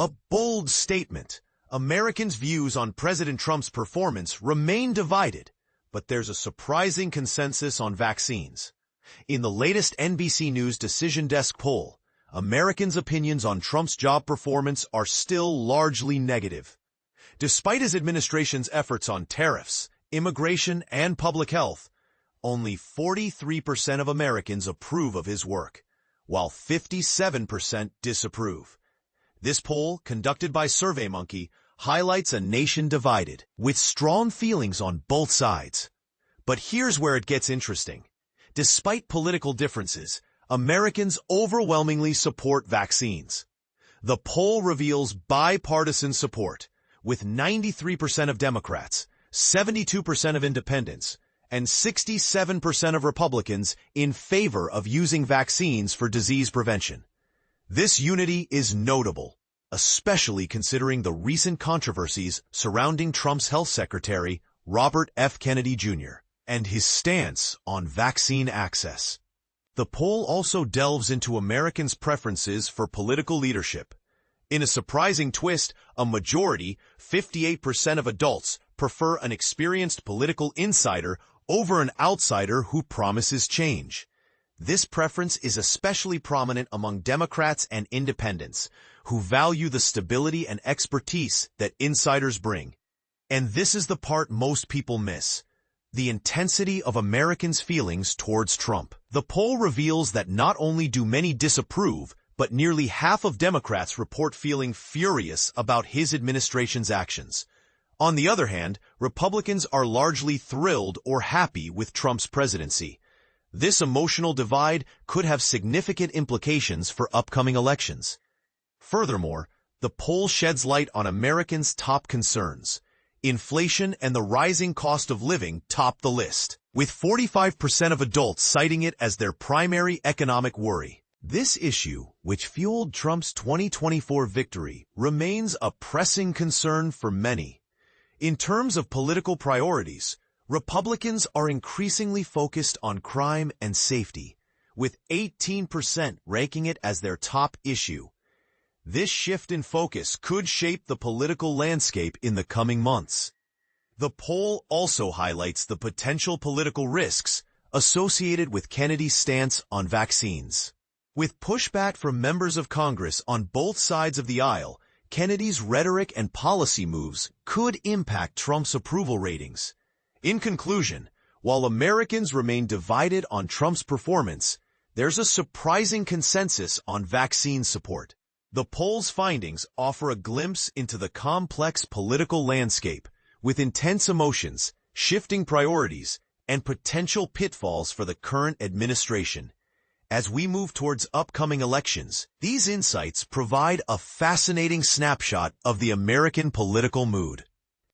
A bold statement. Americans' views on President Trump's performance remain divided, but there's a surprising consensus on vaccines. In the latest NBC News Decision Desk poll, Americans' opinions on Trump's job performance are still largely negative. Despite his administration's efforts on tariffs, immigration, and public health, only 43% of Americans approve of his work, while 57% disapprove. This poll, conducted by SurveyMonkey, highlights a nation divided, with strong feelings on both sides. But here's where it gets interesting. Despite political differences, Americans overwhelmingly support vaccines. The poll reveals bipartisan support, with 93% of Democrats, 72% of independents, and 67% of Republicans in favor of using vaccines for disease prevention. This unity is notable, especially considering the recent controversies surrounding Trump's health secretary, Robert F. Kennedy Jr., and his stance on vaccine access. The poll also delves into Americans' preferences for political leadership. In a surprising twist, a majority, 58% of adults, prefer an experienced political insider over an outsider who promises change. This preference is especially prominent among Democrats and independents, who value the stability and expertise that insiders bring. And this is the part most people miss: the intensity of Americans' feelings towards Trump. The poll reveals that not only do many disapprove, but nearly half of Democrats report feeling furious about his administration's actions. On the other hand, Republicans are largely thrilled or happy with Trump's presidency. This emotional divide could have significant implications for upcoming elections. Furthermore, the poll sheds light on Americans' top concerns. Inflation and the rising cost of living top the list, with 45% of adults citing it as their primary economic worry. This issue, which fueled Trump's 2024 victory, remains a pressing concern for many. In terms of political priorities, Republicans are increasingly focused on crime and safety, with 18% ranking it as their top issue. This shift in focus could shape the political landscape in the coming months. The poll also highlights the potential political risks associated with Kennedy's stance on vaccines. With pushback from members of Congress on both sides of the aisle, Kennedy's rhetoric and policy moves could impact Trump's approval ratings. In conclusion, while Americans remain divided on Trump's performance, there's a surprising consensus on vaccine support. The poll's findings offer a glimpse into the complex political landscape, with intense emotions, shifting priorities, and potential pitfalls for the current administration. As we move towards upcoming elections, these insights provide a fascinating snapshot of the American political mood.